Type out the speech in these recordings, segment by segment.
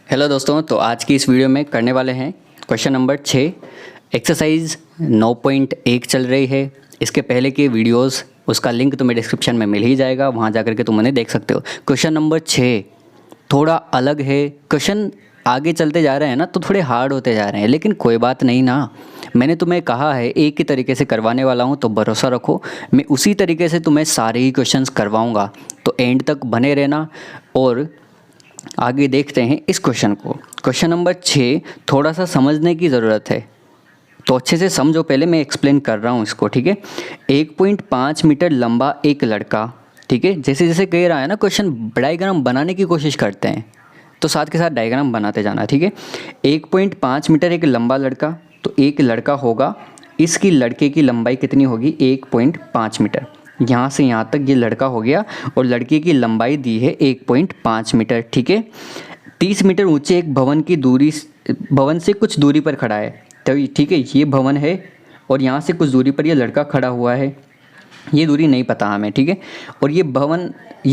Hello दोस्तों, तो आज की इस वीडियो में करने वाले हैं क्वेश्चन नंबर 6। एक्सरसाइज 9.1 चल रही है। इसके पहले की वीडियोस उसका लिंक तुम्हें डिस्क्रिप्शन में मिल ही जाएगा, वहाँ जाकर के तुम उन्हें देख सकते हो। क्वेश्चन नंबर 6 थोड़ा अलग है। क्वेश्चन आगे चलते जा रहे हैं ना तो थोड़े हार्ड होते जा रहे हैं, लेकिन कोई बात नहीं ना। मैंने तुम्हें कहा है एक ही तरीके से करवाने वाला हूँ, तो भरोसा रखो मैं उसी तरीके से तुम्हें सारे ही क्वेश्चंस करवाऊँगा। तो एंड तक बने रहना और आगे देखते हैं इस क्वेश्चन को। क्वेश्चन नंबर 6 थोड़ा सा समझने की ज़रूरत है, तो अच्छे से समझो। पहले मैं एक्सप्लेन कर रहा हूँ इसको, ठीक है। 1.5 मीटर लंबा एक लड़का, ठीक है। जैसे जैसे कह रहा है ना क्वेश्चन, डायग्राम बनाने की कोशिश करते हैं, तो साथ के साथ डायग्राम बनाते जाना, ठीक है। 1.5 मीटर एक लंबा लड़का, तो एक लड़का होगा, इसकी लड़के की लंबाई कितनी होगी 1.5 मीटर। यहाँ से यहाँ तक ये लड़का हो गया और लड़के की लंबाई दी है 1.5 मीटर, ठीक है। 30 मीटर ऊंचे एक भवन से कुछ दूरी पर खड़ा है, तो ठीक है, ये भवन है और यहाँ से कुछ दूरी पर ये लड़का खड़ा हुआ है। ये दूरी नहीं पता हमें, ठीक है। और ये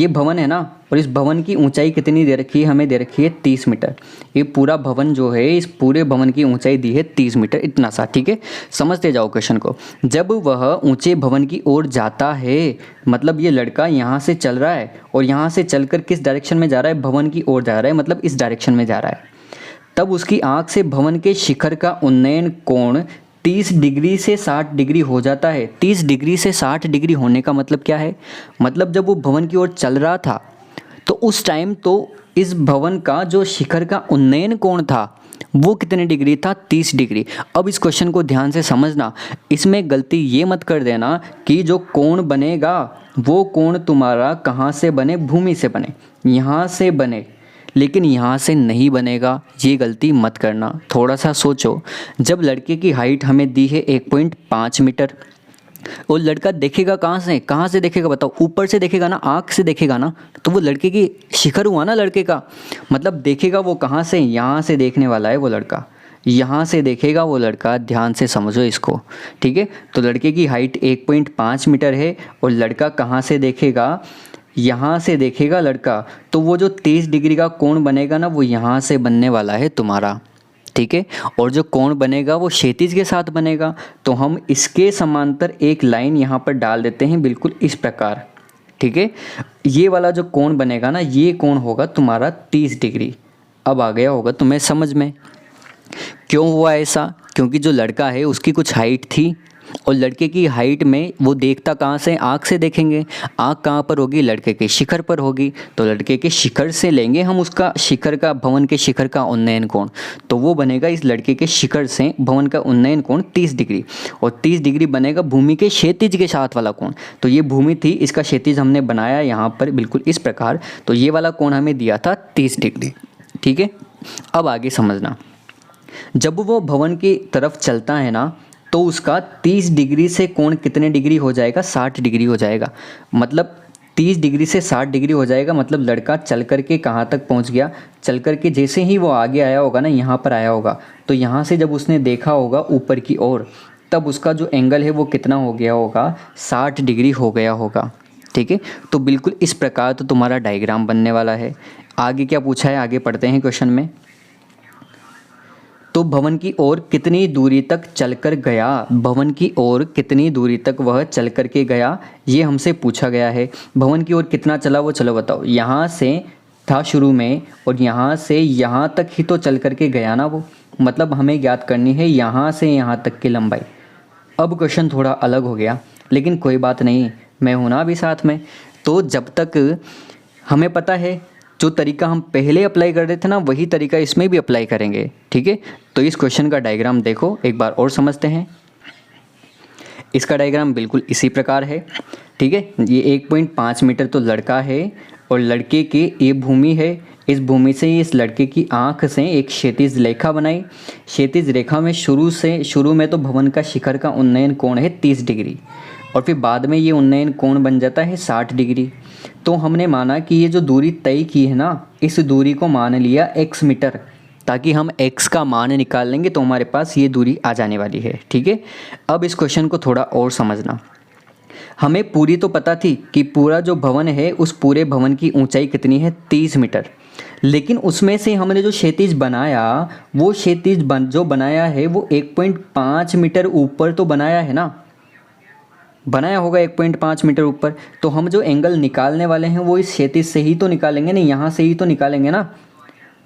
भवन है ना, और इस भवन की ऊंचाई कितनी दे रखी है, हमें दे रखी है 30 मीटर। ये पूरा भवन जो है, इस पूरे भवन की ऊंचाई दी है 30 मीटर, इतना सा, ठीक है। समझते जाओ क्वेश्चन को। जब वह ऊंचे भवन की ओर जाता है, मतलब ये लड़का यहाँ से चल रहा है और यहाँ से चलकर किस डायरेक्शन में जा रहा है, भवन की ओर जा रहा है, मतलब इस डायरेक्शन में जा रहा है। तब उसकी आंख से भवन के शिखर का उन्नयन कोण 30 डिग्री से 60 डिग्री हो जाता है। 30 डिग्री से 60 डिग्री होने का मतलब क्या है, मतलब जब वो भवन की ओर चल रहा था तो उस टाइम तो इस भवन का जो शिखर का उन्नयन कोण था वो कितने डिग्री था, 30 डिग्री। अब इस क्वेश्चन को ध्यान से समझना, इसमें गलती ये मत कर देना कि जो कोण बनेगा वो कोण तुम्हारा कहाँ से बने, भूमि से बने, यहाँ से बने, लेकिन यहाँ से नहीं बनेगा। ये गलती मत करना, थोड़ा सा सोचो। जब लड़के की हाइट हमें दी है 1.5 मीटर, और लड़का देखेगा कहाँ से देखेगा बताओ, ऊपर से देखेगा ना, आँख से देखेगा ना, तो वो लड़के की शिखर हुआ ना लड़के का, मतलब देखेगा वो कहाँ से, यहाँ से देखने वाला है वो लड़का, यहाँ से देखेगा वो लड़का। ध्यान से समझो इसको, ठीक है। तो लड़के की हाइट 1.5 मीटर है और लड़का कहाँ से देखेगा, यहाँ से देखेगा लड़का, तो वो जो 30 डिग्री का कोण बनेगा ना, वो यहाँ से बनने वाला है तुम्हारा, ठीक है। और जो कोण बनेगा वो क्षैतिज के साथ बनेगा, तो हम इसके समांतर एक लाइन यहाँ पर डाल देते हैं, बिल्कुल इस प्रकार, ठीक है। ये वाला जो कोण बनेगा ना, ये कोण होगा तुम्हारा 30 डिग्री। अब आ गया होगा तुम्हें समझ में क्यों हुआ ऐसा, क्योंकि जो लड़का है उसकी कुछ हाइट थी और लड़के की हाइट में वो देखता कहाँ से, आँख से देखेंगे। आँख कहाँ पर होगी, लड़के के शिखर पर होगी, तो लड़के के शिखर से लेंगे हम उसका शिखर का, भवन के शिखर का उन्नयन कोण, तो वो बनेगा इस लड़के के शिखर से भवन का उन्नयन कोण 30 डिग्री। और 30 डिग्री बनेगा भूमि के क्षैतिज के साथ वाला कोण। तो ये भूमि थी, इसका क्षैतिज हमने बनाया यहाँ पर बिल्कुल इस प्रकार, तो ये वाला कोण हमें दिया था 30 डिग्री, ठीक है। अब आगे समझना, जब वो भवन की तरफ चलता है ना, तो उसका 30 डिग्री से कोण कितने डिग्री हो जाएगा, 60 डिग्री हो जाएगा। मतलब 30 डिग्री से 60 डिग्री हो जाएगा, मतलब लड़का चल कर के कहाँ तक पहुँच गया, चल कर के जैसे ही वो आगे आया होगा ना, यहाँ पर आया होगा, तो यहाँ से जब उसने देखा होगा ऊपर की ओर, तब उसका जो एंगल है वो कितना हो गया होगा, 60 डिग्री हो गया होगा, ठीक है। तो बिल्कुल इस प्रकार तो तुम्हारा डायग्राम बनने वाला है। आगे क्या पूछा है, आगे पढ़ते हैं क्वेश्चन में। तो भवन की ओर कितनी दूरी तक चलकर गया, भवन की ओर कितनी दूरी तक वह चल कर के गया, ये हमसे पूछा गया है। भवन की ओर कितना चला वो चलो बताओ। यहाँ से था शुरू में और यहाँ से यहाँ तक ही तो चल कर के गया ना वो, मतलब हमें ज्ञात करनी है यहाँ से यहाँ तक की लंबाई। अब क्वेश्चन थोड़ा अलग हो गया, लेकिन कोई बात नहीं, मैं हूँ ना अभी साथ में। तो जब तक हमें पता है, जो तरीका हम पहले अप्लाई कर रहे थे ना, वही तरीका इसमें भी अप्लाई करेंगे, ठीक है। तो इस क्वेश्चन का डायग्राम देखो एक बार और समझते हैं। इसका डायग्राम बिल्कुल इसी प्रकार है, ठीक है। ये 1.5 मीटर तो लड़का है और लड़के की ये भूमि है, इस भूमि से इस लड़के की आंख से एक क्षैतिज रेखा बनाई। क्षैतिज रेखा में शुरू में तो भवन का शिखर का उन्नयन कोण है 30 डिग्री, और फिर बाद में ये उन्नयन कोण बन जाता है 60 डिग्री। तो हमने माना कि ये जो दूरी तय की है ना, इस दूरी को मान लिया x मीटर, ताकि हम x का मान निकाल लेंगे तो हमारे पास ये दूरी आ जाने वाली है, ठीक है। अब इस क्वेश्चन को थोड़ा और समझना। हमें पूरी तो पता थी कि पूरा जो भवन है उस पूरे भवन की ऊंचाई कितनी है 30 मीटर, लेकिन उसमें से हमने जो क्षैतिज बनाया वो क्षैतिज जो बनाया है वो 1.5 मीटर ऊपर तो बनाया है ना, बनाया होगा 1.5 मीटर ऊपर। तो हम जो एंगल निकालने वाले हैं वो इस क्षैतिज से ही तो निकालेंगे, नहीं यहाँ से ही तो निकालेंगे ना।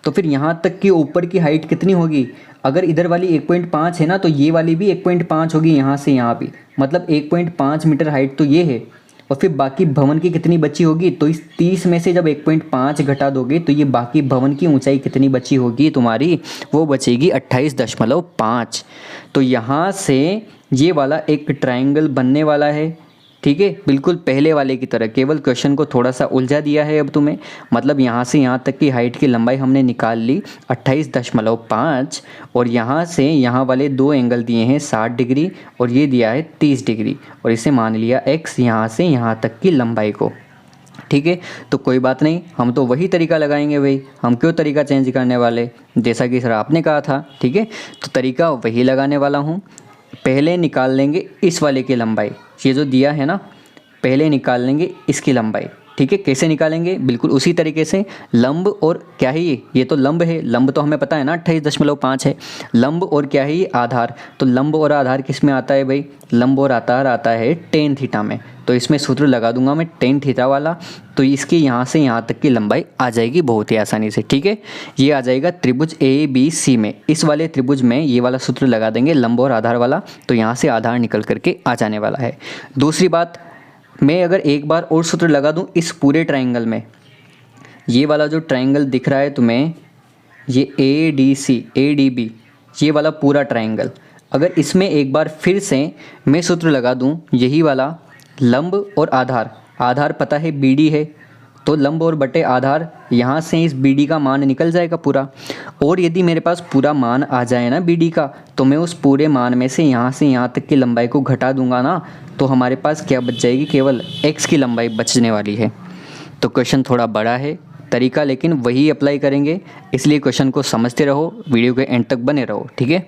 तो फिर यहाँ तक की ऊपर की हाइट कितनी होगी, अगर इधर वाली 1.5 है ना तो ये वाली भी 1.5 होगी यहाँ से यहाँ भी, मतलब 1.5 मीटर हाइट तो ये है। और फिर बाकी भवन की कितनी बची होगी, तो इस 30 में से जब 1.5 घटा दोगे तो ये बाकी भवन की ऊंचाई कितनी बची होगी तुम्हारी, वो बचेगी 28.5। तो यहाँ से ये वाला एक ट्रायंगल बनने वाला है, ठीक है, बिल्कुल पहले वाले की तरह, केवल क्वेश्चन को थोड़ा सा उलझा दिया है अब तुम्हें। मतलब यहाँ से यहाँ तक की हाइट की लंबाई हमने निकाल ली 28.5, और यहाँ से यहाँ वाले दो एंगल दिए हैं 60 डिग्री और ये दिया है 30 डिग्री, और इसे मान लिया x यहाँ से यहाँ तक की लंबाई को, ठीक है। तो कोई बात नहीं, हम तो वही तरीका लगाएंगे भाई, हम क्यों तरीका चेंज करने वाले, जैसा कि सर आपने कहा था, ठीक है। तो तरीका वही लगाने वाला हूँ। पहले निकाल लेंगे इस वाले की लंबाई, ये जो दिया है ना, पहले निकाल लेंगे इसकी लंबाई, ठीक है। कैसे निकालेंगे, बिल्कुल उसी तरीके से, लंब और क्या है ये तो लंब है, लंब तो हमें पता है ना 28.5 है, लंब और क्या है ये आधार। तो लंब और आधार किस में आता है भाई, लंब और आधार आता है टेन थीटा में। तो इसमें सूत्र लगा दूंगा मैं टेन थीटा वाला, तो इसकी यहाँ से यहाँ तक की लंबाई आ जाएगी बहुत ही आसानी से, ठीक है। ये आ जाएगा त्रिभुज ABC में, इस वाले त्रिभुज में ये वाला सूत्र लगा देंगे लंब और आधार वाला, तो यहाँ से आधार निकल करके आ जाने वाला है। दूसरी बात, मैं अगर एक बार और सूत्र लगा दूं इस पूरे ट्रायंगल में, ये वाला जो ट्रायंगल दिख रहा है तुम्हें, ये ADC ADB, ये वाला पूरा ट्रायंगल, अगर इसमें एक बार फिर से मैं सूत्र लगा दूं यही वाला लंब और आधार, आधार पता है BD है, तो लंब और बटे आधार, यहाँ से इस BD का मान निकल जाएगा पूरा। और यदि मेरे पास पूरा मान आ जाए ना BD का, तो मैं उस पूरे मान में से यहाँ तक की लंबाई को घटा दूंगा ना, तो हमारे पास क्या बच जाएगी, केवल x की लंबाई बचने वाली है। तो क्वेश्चन थोड़ा बड़ा है, तरीका लेकिन वही अप्लाई करेंगे, इसलिए क्वेश्चन को समझते रहो, वीडियो के एंड तक बने रहो, ठीक है।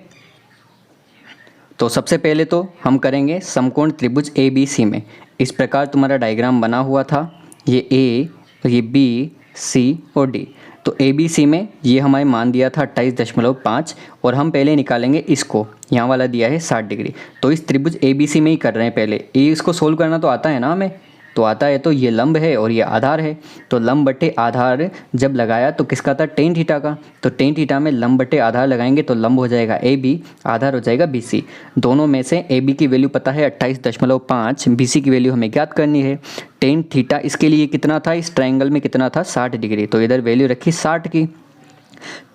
तो सबसे पहले तो हम करेंगे समकोण त्रिभुज ABC में। इस प्रकार तुम्हारा डायग्राम बना हुआ था, ये A, ये B, C और D। तो ABC में ये हमारे मान दिया था 28.5, और हम पहले निकालेंगे इसको, यहाँ वाला दिया है 60 डिग्री। तो इस त्रिभुज ABC में ही कर रहे हैं पहले, इसको सोल्व करना तो आता है ना हमें, तो आता है। तो ये लंब है और ये आधार है, तो लंब बटे आधार जब लगाया तो किसका था, टेन थीटा का। तो टेन थीटा में लंब बटे आधार लगाएंगे तो लंब हो जाएगा AB, आधार हो जाएगा BC। दोनों में से AB की वैल्यू पता है 28.5, BC की वैल्यू हमें ज्ञात करनी है। टेन थीटा इसके लिए कितना था, इस ट्रायंगल में कितना था, 60 डिग्री, तो इधर वैल्यू रखी 60 की।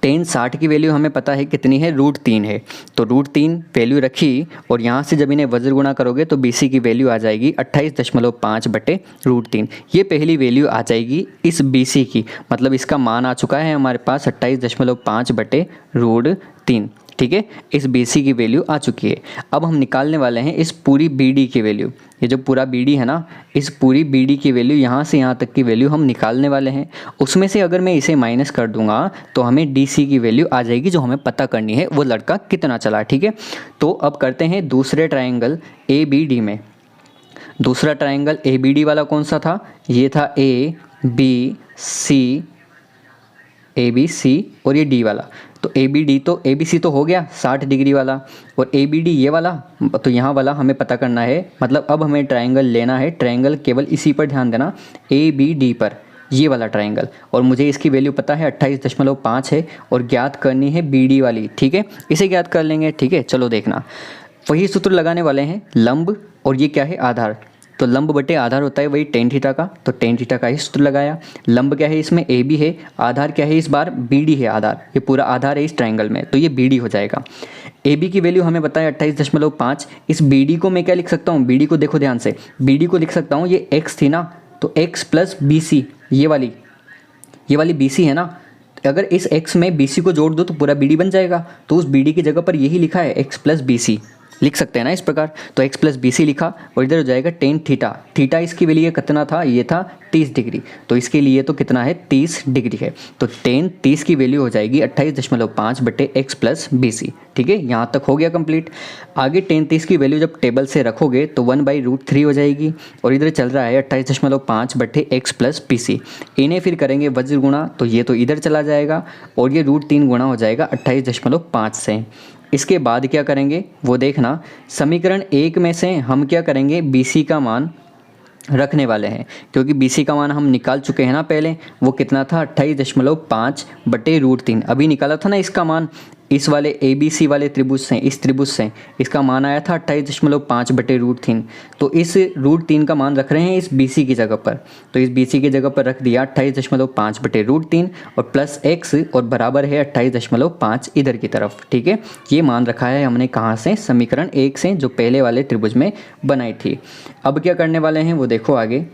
टेन 60 की वैल्यू हमें पता है कितनी है, √3 है, तो √3 वैल्यू रखी, और यहाँ से जब इन्हें वज्र गुणा करोगे तो BC की वैल्यू आ जाएगी 28.5 बटे √3। ये पहली वैल्यू आ जाएगी इस BC की, मतलब इसका मान आ चुका है हमारे पास 28.5 बटे √3, ठीक है। इस BC की वैल्यू आ चुकी है। अब हम निकालने वाले हैं इस पूरी BD की वैल्यू, ये जो पूरा BD है ना, इस पूरी BD की वैल्यू यहाँ से यहाँ तक की वैल्यू हम निकालने वाले हैं। उसमें से अगर मैं इसे माइनस कर दूंगा तो हमें DC की वैल्यू आ जाएगी, जो हमें पता करनी है वो लड़का कितना चला, ठीक है। तो अब करते हैं दूसरे ट्रायंगल ABD में। दूसरा ट्रायंगल ABD वाला कौन सा था, ये था ABC और ये D वाला। तो ABD तो ABC तो हो गया 60 डिग्री वाला, और ABD ये वाला, तो यहाँ वाला हमें पता करना है। मतलब अब हमें ट्रायंगल लेना है, ट्रायंगल केवल इसी पर ध्यान देना, ABD पर, ये वाला ट्रायंगल, और मुझे इसकी वैल्यू पता है 28.5 है, और ज्ञात करनी है BD वाली, ठीक है। इसे ज्ञात कर लेंगे, ठीक है। चलो देखना, वही सूत्र लगाने वाले हैं, लंब और ये क्या है, आधार। तो लंब बटे आधार होता है वही टेन थीटा का, तो टेन थीटा का ही सूत्र लगाया। लंब क्या है इसमें, AB है, आधार क्या है इस बार, BD है, आधार, ये पूरा आधार है इस ट्रायंगल में, तो ये BD हो जाएगा। AB की वैल्यू हमें पता है 28.5, इस BD को मैं क्या लिख सकता हूँ, BD को देखो ध्यान से, BD को लिख सकता हूँ, ये x थी ना, तो x प्लस BC, ये वाली BC है ना, अगर इस x में BC को जोड़ दो तो पूरा BD बन जाएगा। तो उस BD की जगह पर यही लिखा है x प्लस BC, लिख सकते हैं ना इस प्रकार। तो x प्लस बी सी लिखा और इधर हो जाएगा टेन थीटा। थीटा इसके लिए कितना था, ये था 30 डिग्री, तो इसके लिए तो कितना है 30 डिग्री है। तो टेन 30 की वैल्यू हो जाएगी 28.5 बटे x प्लस बी सी। ठीक है, यहाँ तक हो गया कंप्लीट। आगे टेन 30 की वैल्यू जब टेबल से रखोगे तो 1/√3 हो जाएगी और इधर चल रहा है 28.5 बटे x प्लस बी सी। इन्हें फिर करेंगे वज्र गुणा, तो ये तो इधर चला जाएगा और ये √3 गुणा हो जाएगा 28.5 से। इसके बाद क्या करेंगे वो देखना, समीकरण 1 में से हम क्या करेंगे BC का मान रखने वाले हैं, क्योंकि BC का मान हम निकाल चुके हैं ना पहले। वो कितना था 28.5 बटे √3, अभी निकाला था ना इसका मान। इस वाले ABC वाले त्रिभुज से, इस त्रिभुज से इसका मान आया था 28.5 बटे √3। तो इस √3 का मान रख रहे हैं इस BC की जगह पर। तो इस BC की जगह पर रख दिया 28.5 बटे √3 और प्लस x और बराबर है 28.5 इधर की तरफ। ठीक है, ये मान रखा है हमने कहाँ से, समीकरण 1 से, जो पहले वाले त्रिभुज में बनाई थी। अब क्या करने वाले हैं वो देखो आगे।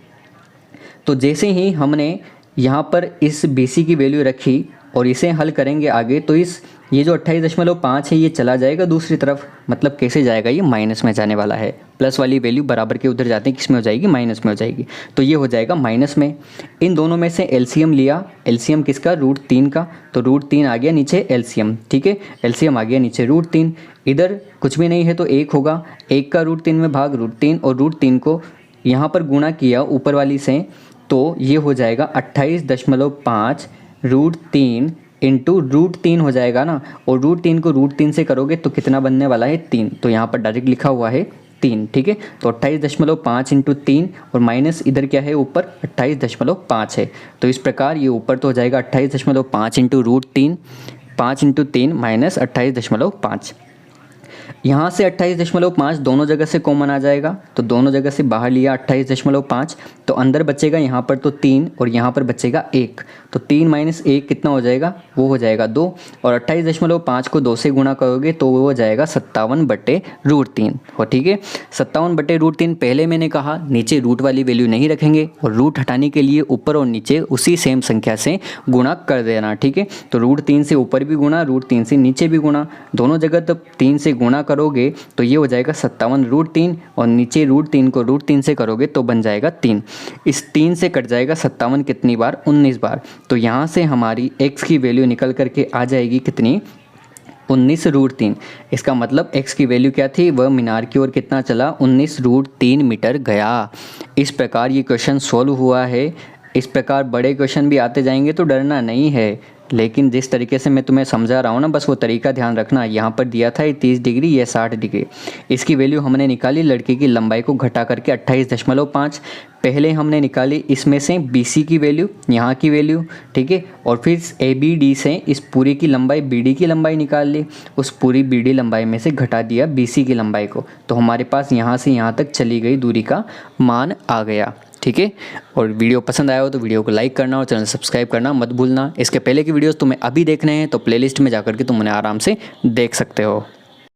तो जैसे ही हमने यहाँ पर इस BC की वैल्यू रखी और इसे हल करेंगे आगे, तो ये जो 28.5 है ये चला जाएगा दूसरी तरफ। मतलब कैसे जाएगा, ये माइनस में जाने वाला है। प्लस वाली वैल्यू बराबर के उधर जाते हैं, किस में हो जाएगी, माइनस में हो जाएगी। तो ये हो जाएगा माइनस में। इन दोनों में से एलसीएम लिया, एलसीएम किसका, √3 का, तो √3 आ गया नीचे एलसीएम। ठीक है, एलसीएम आ गया नीचे √3। इधर कुछ भी नहीं है तो 1 होगा, 1 का √3 में भाग √3 और √3 को यहाँ पर गुणा किया ऊपर वाली से, तो ये हो जाएगा 28.5 √3 इंटू √3 हो जाएगा ना। और √3 को √3 से करोगे तो कितना बनने वाला है 3, तो यहाँ पर डायरेक्ट लिखा हुआ है 3। ठीक है, तो 28.5 इंटू 3 और माइनस इधर क्या है ऊपर 28.5 है। तो इस प्रकार ये ऊपर तो हो जाएगा 28.5 इंटू √3, 5 इंटू 3 माइनस 28.5। यहाँ से 28.5 दोनों जगह से कॉमन आ जाएगा, तो दोनों जगह से बाहर लिया 28.5, तो अंदर बचेगा यहाँ पर तो 3 और यहाँ पर बचेगा 1। तो 3 माइनस 1 कितना हो जाएगा, वो हो जाएगा 2। और 28.5 को 2 से गुणा करोगे तो वो हो जाएगा 57 बटे √3 हो। ठीक है, 57 बटे √3। पहले मैंने कहा नीचे रूट वाली वैल्यू नहीं रखेंगे और रूट हटाने के लिए ऊपर और नीचे उसी सेम संख्या से गुणा कर देना। ठीक है, तो √3 से ऊपर भी गुणा, √3 से नीचे भी गुणा, दोनों जगह तब 3 से गुणा करोगे तो ये हो जाएगा 57 √3 और नीचे √3 को √3 से करोगे तो बन जाएगा 3। इस 3 से कट जाएगा 57 कितनी बार, 19 बार। तो यहाँ से हमारी x की वैल्यू निकल करके आ जाएगी कितनी, 19 √3। इसका मतलब x की वैल्यू क्या थी, वह मीनार की ओर कितना चला, 19 √3 मीटर गया। इस प्रकार ये क्वेश्चन सॉल्व हुआ है। इस प्रकार बड़े क्वेश्चन भी आते जाएंगे तो डरना नहीं है, लेकिन जिस तरीके से मैं तुम्हें समझा रहा हूँ ना, बस वो तरीका ध्यान रखना। यहाँ पर दिया था ये 30 डिग्री, ये 60 डिग्री। इसकी वैल्यू हमने निकाली लड़के की लंबाई को घटा करके 28.5। पहले हमने निकाली इसमें से BC की वैल्यू, यहाँ की वैल्यू। ठीक है, और फिर ABD से इस पूरी की लंबाई BD की लंबाई निकाल ली, उस पूरी BD लंबाई में से घटा दिया BC की लंबाई को, तो हमारे पास यहाँ से यहाँ तक चली गई दूरी का मान आ गया। ठीक है, और वीडियो पसंद आया हो तो वीडियो को लाइक करना और चैनल सब्सक्राइब करना मत भूलना। इसके पहले की वीडियोस तुम्हें अभी देखने हैं तो प्लेलिस्ट में जाकर के तुम उन्हें आराम से देख सकते हो।